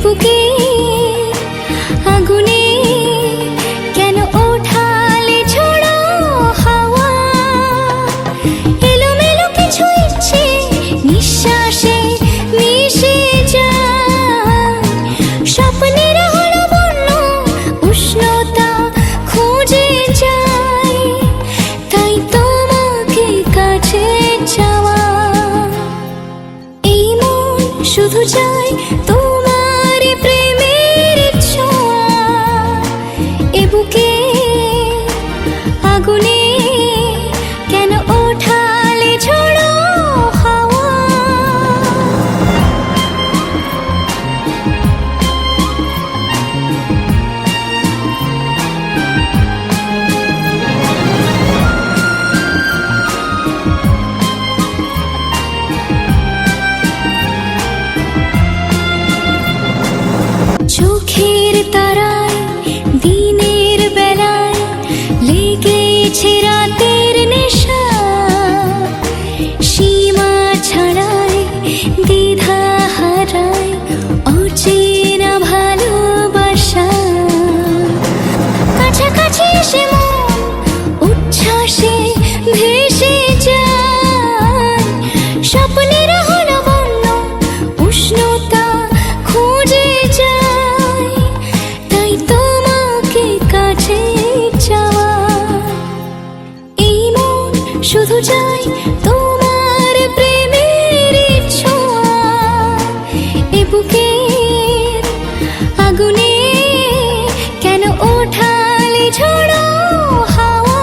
বুকে আগুনে কেন ওঠালে ঝোড়ো হাওয়া? এলোমেলো কিছু ইচ্ছে নিঃশ্বাসে মিশে যায়, স্বপ্নের হলো বন্য উষ্ণতা খুঁজে যায়, তাই তোমাকে কাছে চাওয়া। এই মন শুধু চায় তোমার প্রেমের ছোঁয়া, এ বুকে আগুনে কেন ওঠালে ঝোড়ো হাওয়া? চোখের তারায় দিনের বেলায় লেগেছে রাতের নেশা, সীমা ছাড়ায় দ্বিধা হারায় অচেনা ভালোবাসা। কাছাকাছি এসে মন উচ্ছ্বাসে ভেসে যায়, স্বপ্নের হলো বন্য উষ্ণতা খুঁজে যায়, তাই তোমাকে কাছে চাওয়া। এই মন শুধু চায় তোমার প্রেমের ছোঁয়া, এ বুকের আগুনে কেন ওঠালে ঝোড়ো হাওয়া?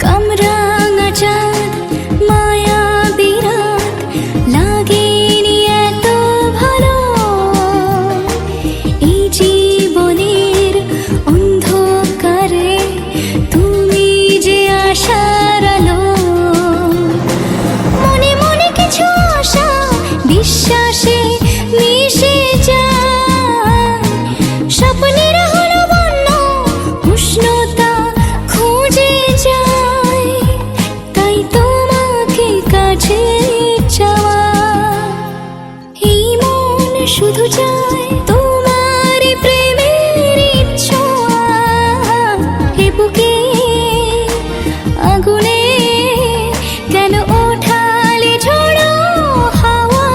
কামরাঙা চাঁদ মায়া বিরাট লাগেনি এত ভালো, এই জীবনের অন্ধকারে তুমি যে আশার আলো। মনে মনে কিছু আশা বিশ্বাসে মিশে যায়, স্বপ্নের হলো বন্য উষ্ণতা খুঁজে যায়, তাই তোমাকে কাছে চাওয়া। এই মন শুধু চায় তোমার প্রেমের ছোঁয়া, এ বুকে আগুনে কেন ওঠালে ঝোড়ো হাওয়া?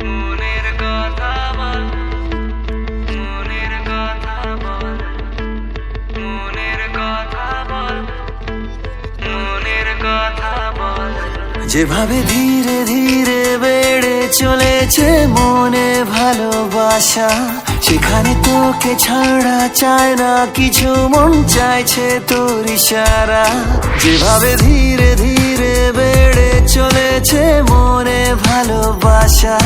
মনের কথা বল, মনের কথা বল, মনের কথা বল, মনের কথা বল। যেভাবে ধীরে ধীরে বেড়ে চলেছে মনে ভালোবাসা, সেখানে তোকে ছাড়া চায় না কিছু, মন চাইছে তোর ইশারা। যেভাবে ধীরে ধীরে বেড়ে চলেছে মনে ভালোবাসা,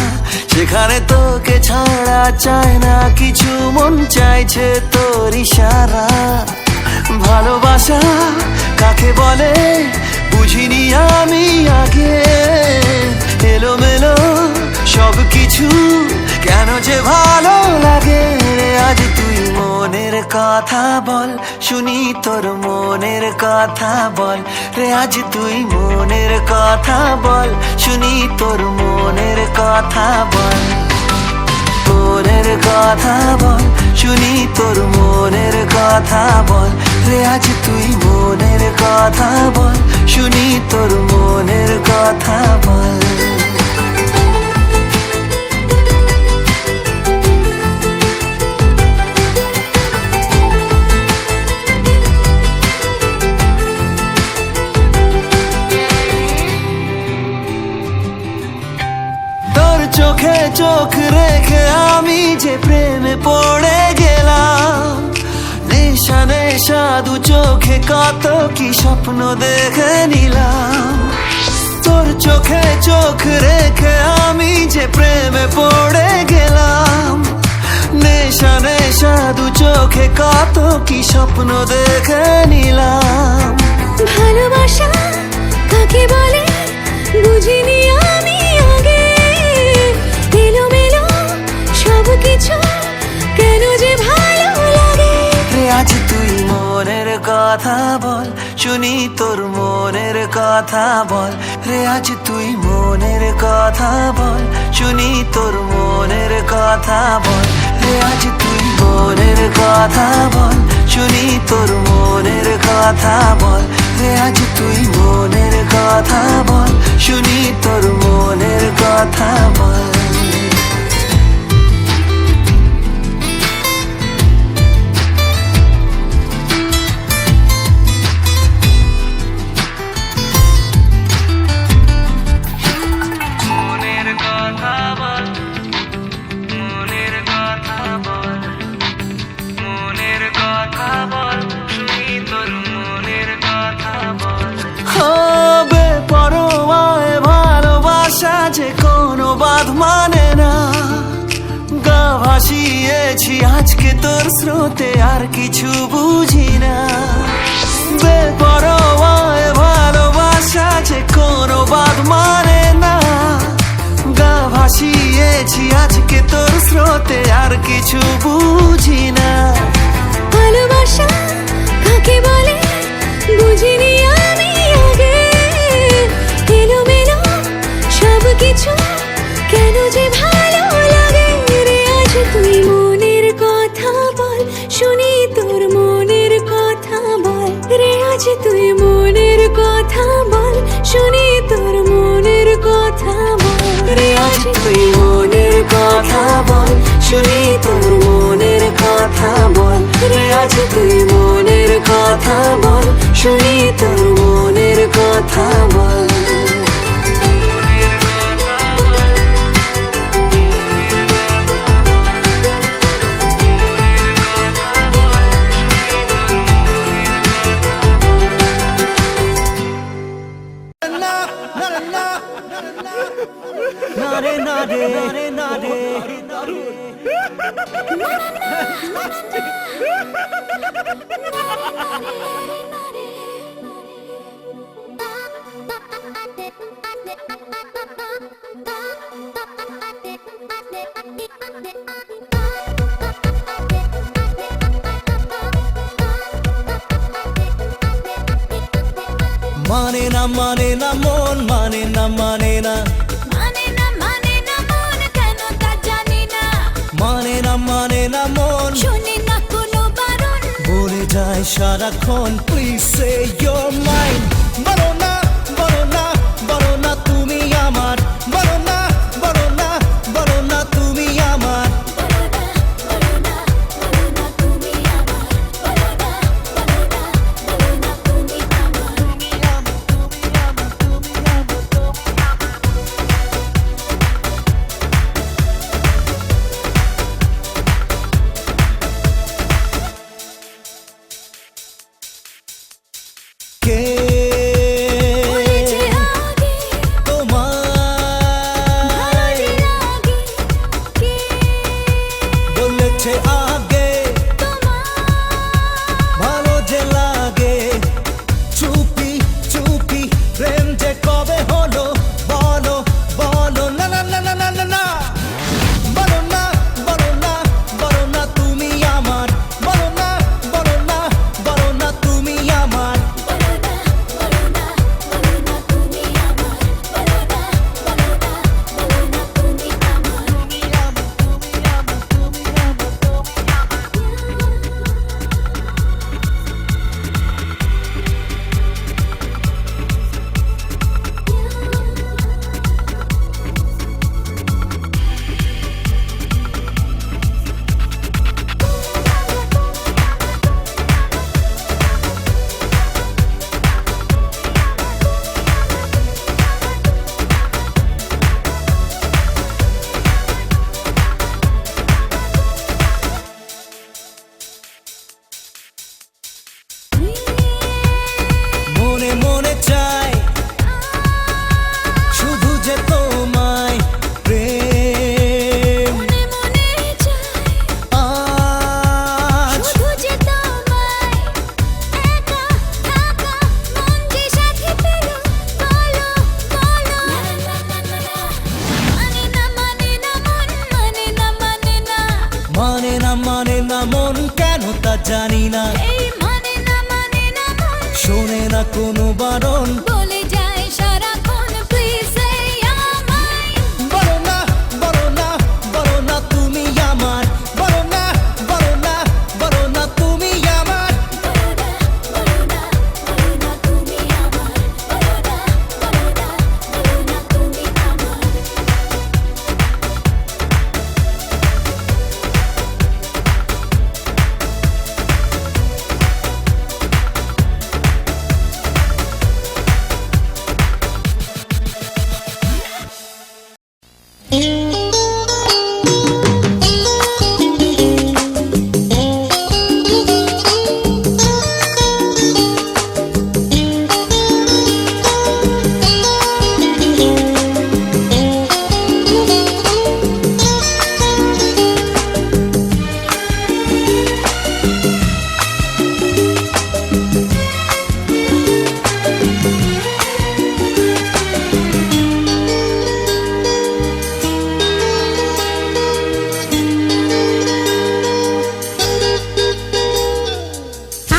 সেখানে তোকে ছাড়া চায় না কিছু, মন চাইছে তোর ইশারা। ভালোবাসা কাকে বলে বুঝিনি আমি আগে, এলোমেলো সব কিছু কেন যে ভালো লাগে রে। আজ তুই মনের কথা বল, শুনি তোর মনের কথা বল রে। আজ তুই মনের কথা বল, শুনি তোর মনের কথা বল। মনের কথা বল, শুনি তোর মনের কথা বল রে। আজ তুই মনের কথা বল, শুনি তোর মনের কথা বল। তোর চোখে চোখ রেখে আমি যে প্রেমে পড়ে গেলাম, নেশা নেশা দু চোখে কত কি স্বপ্ন দেখে নিলাম। তোর চোখে চোখ রেখে আমি যে প্রেমে পড়ে গেলাম, নেশা নেশা দু চোখে কত কি স্বপ্ন দেখে নিলাম। ভালোবাসা কাকে বলে বুঝিনি আমি আগে, এলোমেলো সব কিছু কেন যে ভালো লাগে রে। আজ তুই মনের কথা বল, শুনি তোর মনের কথা বল রে। আজ তুই মনের কথা বল, শুনি তোর মনের কথা বল রে। আজ তুই মনের কথা বল, শুনি তোর মনের কথা বল রে। আজ তুই মনের কথা বল, শুনি তোর মনের কথা বল। মনের কথা বল, মনের কথা বল, মনের কথা বল, শুনি তোর মনের কথা বল। হবে পরোয়ায় ভালোবাসা যে কোনো বাঁধ মানে না। গা ভাসিয়েছি আজকে তোর স্রোতে, আর কিছু বুঝি না। বেপরোয়ায় ভালোবাসা যে কোনো বাঁধ মানে না। গা ভাসিয়েছি আজকে তোর স্রোতে, আর কিছু বুঝি না। ভালোবাসা কাকে বলে বুঝিনি আমি আগে, এলোমেলো সব কিছু কেন যে ভালো লাগে রে। আজ তুই মনের কথা বল, শুনি তোর মনের কথা বল রে। আজ তুই মনের কথা বল, শুনি তোর মনের কথা বল রে। আজ তুই মনের কথা বল, শুনি তোর মনের কথা বল রে। আজ তুই মনের কথা বল, শুনি তোর মনের কথা বল। মানে না মানে না মন, মানে না মানে না, মানে না মন কেন তা জানি না, মানে না মানে না মন, শুনি না কোনো বারণ, বলে যায় সারাক্ষণ প্লিজ সে ইউর মাইন্ড। বলো না বলো না বলো না তুমি আমার, বলো না বলো না বলো না তুমি আমার। কে মানে না মন কেন তা জানি না, এই মানে না মন শোনে না কোনো বারণ। বলে যায় সারাক্ষণ প্লিজ say you're mine বলো না বলো না বলো না তুমি আমার, বলো না বলো না বলো না তুমি আমার। বলো না বলো না বলো না তুমি আমার, বলো না বলো না বলো না তুমি আমার।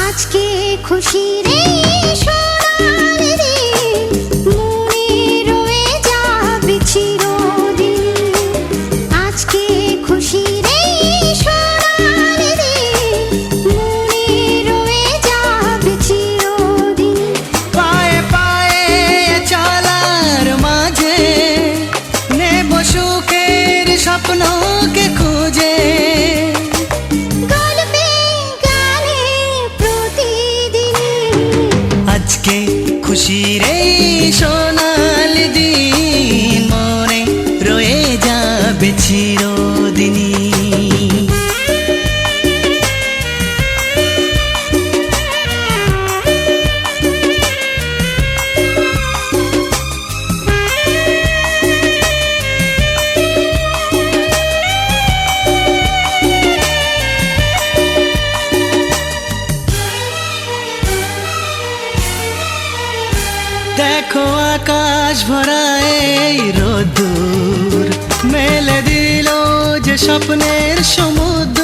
আজকে খুশি রে সোনার দিন, মনে রয়ে যাবে চিরদিন। আজকে খুশি রে সোনার দিন, মনে রয়ে যাবে চিরদিন। পায়ে পায়ে চলার মাঝে নেব সুখের স্বপ্নকে খুঁজে। গল্পে গানে প্রতিদিন, আজকে খুশির এই সোনালি দিন, মনে রয়ে যাবে চিরদিনই। দেখো আকাশ ভরা এই রোদ্দুর, মেলে দিল যে স্বপ্নের সমুদ্র।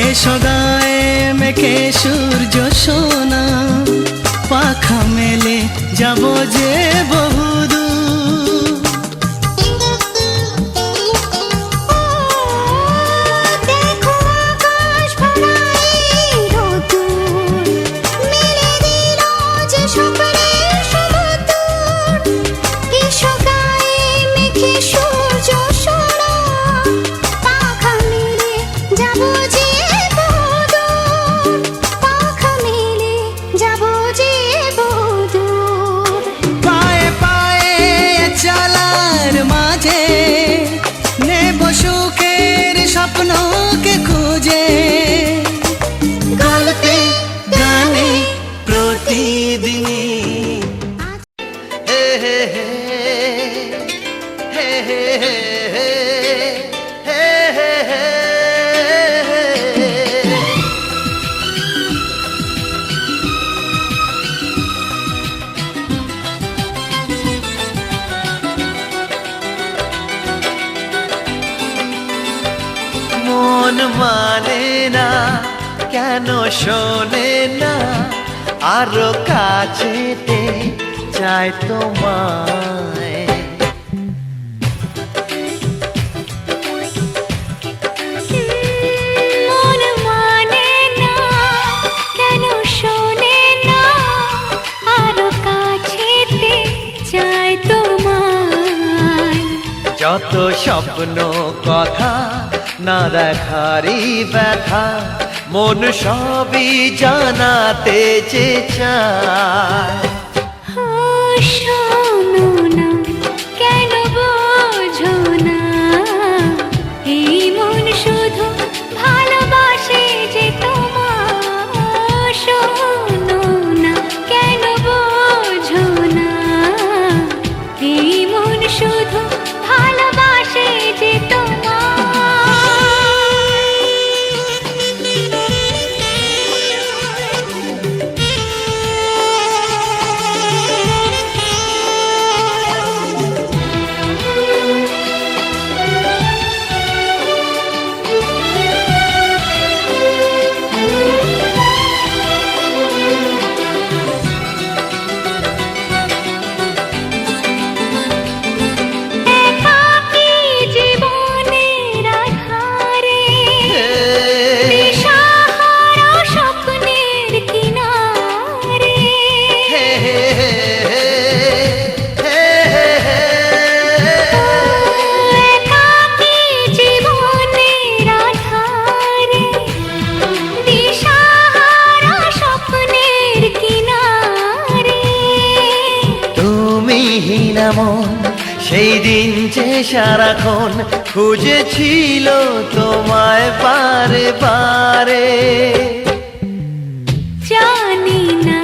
এসো গায়ে মেখে সূর্য সোনা, পাখা মেলে যাব যে বহুদূর। দেখো আকাশ ভরা এই রোদ্দুর, মেলে দিল যে স্বপ্নের সমুদ্র। এসো গায়ে মেখে সূর্য সোনা, পাখা মেলে যাবো যে বহুদূর, পাখা মেলে যাবো যে বহুদূর। পায়ে পায়ে চলার মাঝে নেব সুখের স্বপ্নকে খুঁজে। গল্পে গানে প্রতিদিনই। হে হে হে হে হে হে হে হে হে। মন মানে না কেন শোনে না, আরো কাছেতে চাই তোমায়। মন মানে না কেন শোনে না, আরো কাছেতে চাই তোমায়। যত স্বপ্ন কথা না দেখারই ব্যথা, মন সবই জানাতে যে চায়। ও শোনো না কেন বোঝো না, এই মন শুধু ভালোবাসে যে তোমায়। শোনো না কেন বোঝো না, এই মন শুধু ভালোবাসে যে তোমায়। সেই দিন যে সারাক্ষণ খুঁজেছিল তোমায় বারে বারে। জানি না,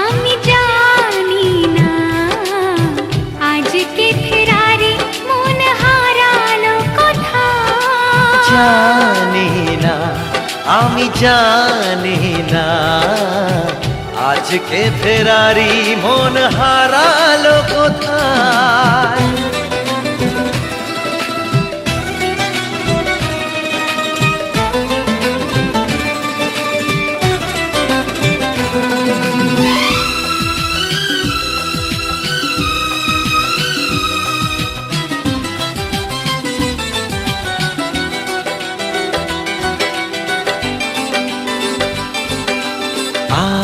আমি জানি না, আজকে ফেরারি মন হারালো কোথায়। জানি না, আমি জানি না, আজকে ফেরারি মন হারালো কোথায়।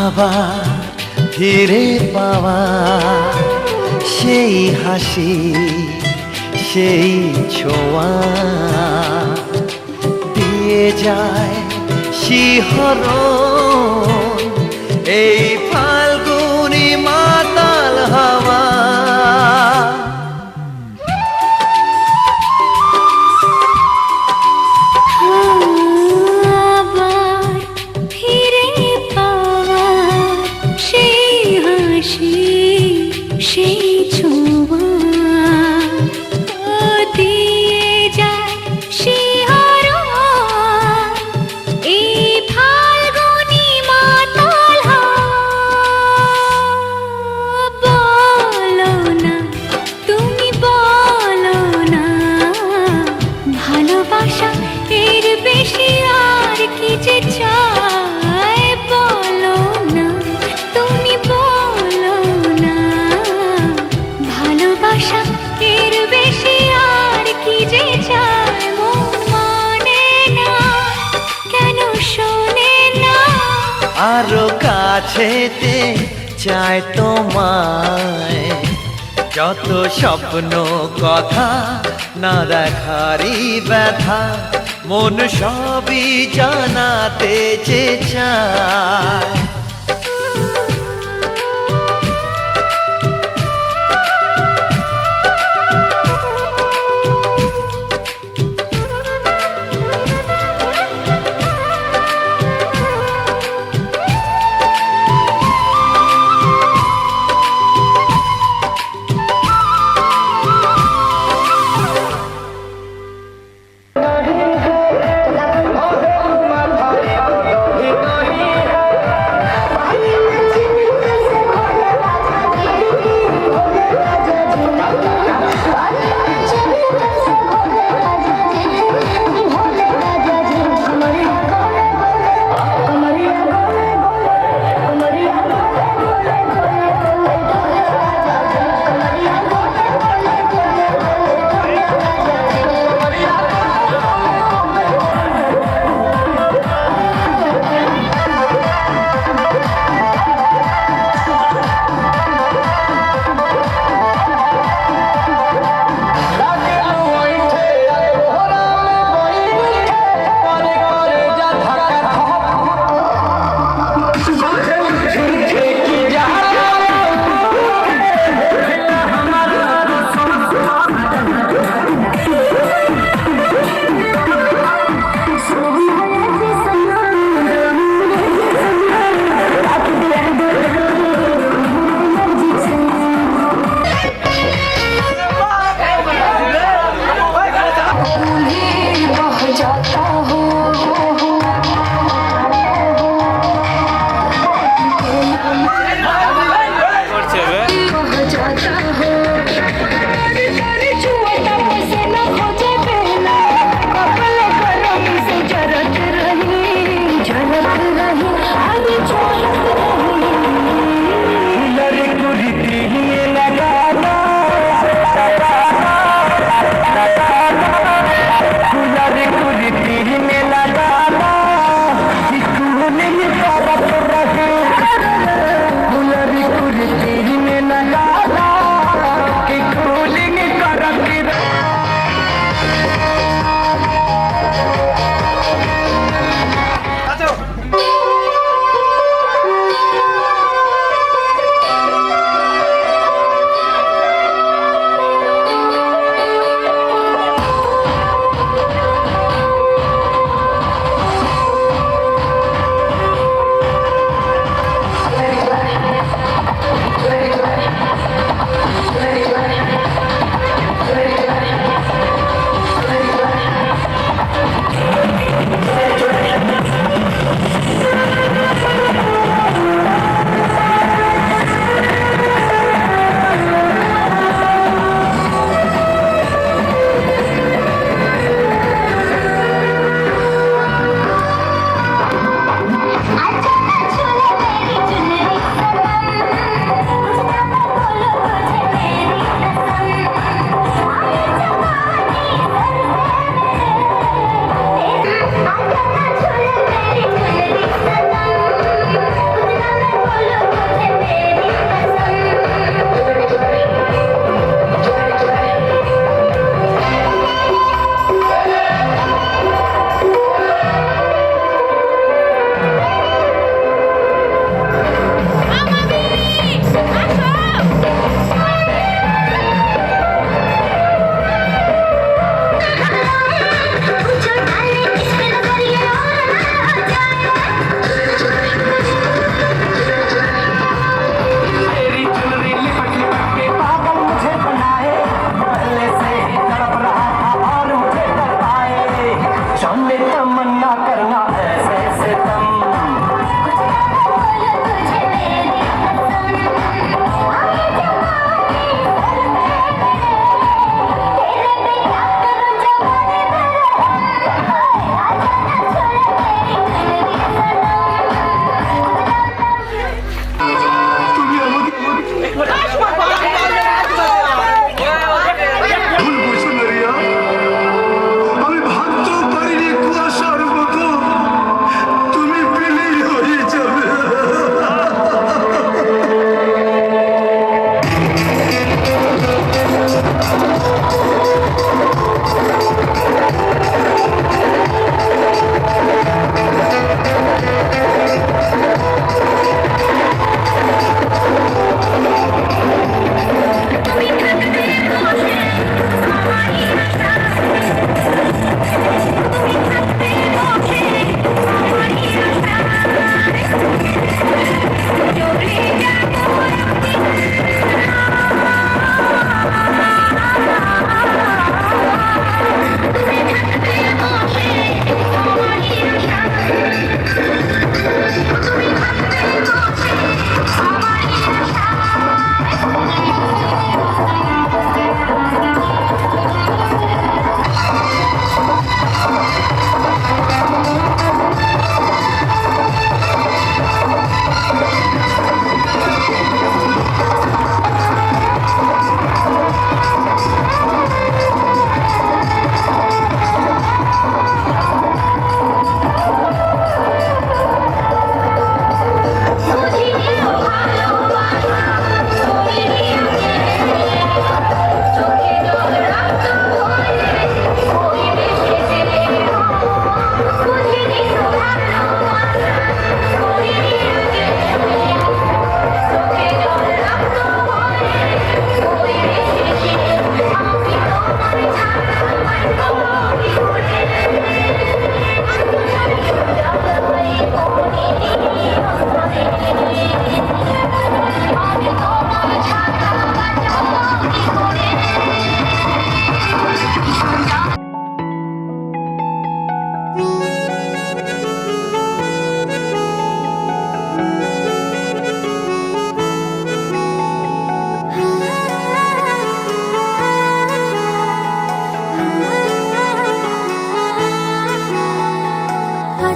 আবার ফিরে পাওয়া সেই হাসি, সেই ছোঁয়া দিয়ে যায় শিহরণ এই ফাল্গুনি মাতাল হাওয়া। আবার ফিরে পাওয়া সেই হাসি, সেই ছোঁয়া দিয়ে যায় শিহরণ এই ফাল্গুনি মাতাল হাওয়া। বলো না, তুমি বলো না, ভালোবাসা এর বেশি আর কি যে চাই। বলো না, তুমি বলো না, ভালোবাসা এর বেশি আর কি যে চাই। মন মানে না, কেন শোনে না। আরো কাছেতে চায় তোমায়, যত স্বপ্ন কথা না দেখারই ব্যথা মন সবই জানাতে যে চায়।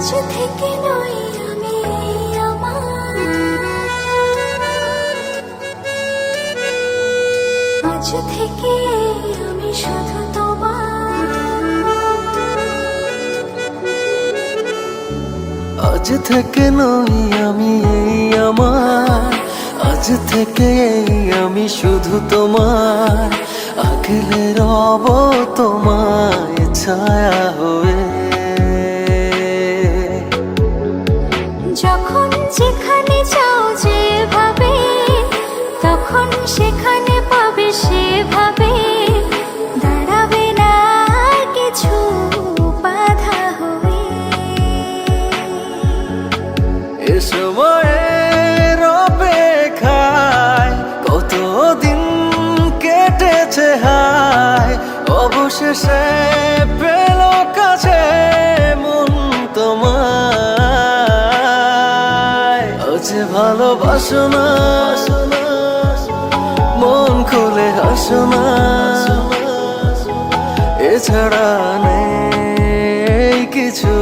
আজ থেকে নই আমি আমার, আজ থেকে আমি শুধু তোমার। আজ থেকে নই আমি এই আমার, আজ থেকে আমি শুধু তোমার। আগলে রব তোমায় ছায়া হয়ে, যখন যেখানে যাও যেভাবে, তখন সেখানে পাবে সেভাবে। দাঁড়াবে না কিছু বাধা হয়ে। এ সময়ের অপেক্ষায় কতদিন কেটেছে হায়, অবশেষে পেল কাছে মন তোমায়। আজ ভালোবাসো না, মন খুলে হাসো না, এছাড়া নেই কিছু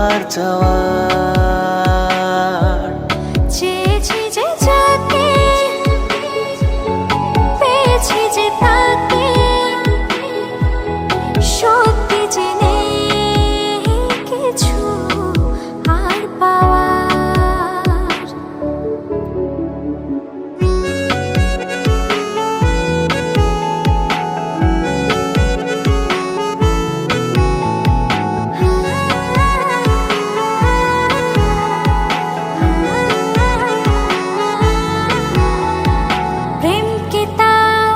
আর চাওয়ার। চেয়েছি যে যাকে, পেয়েছি যে তাকে, সত্যি যে নেই কিছু আর পাওয়ার। প্রেমকে তার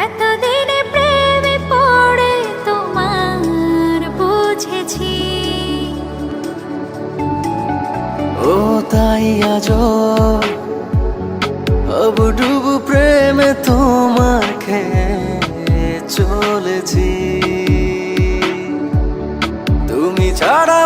এতদিনে প্রেমে পড়ে তোমার বুঝেছি। ও তাই আজো হাবুডুবু প্রেমে তোমার খেয়ে চলেছি। তুমি ছাড়া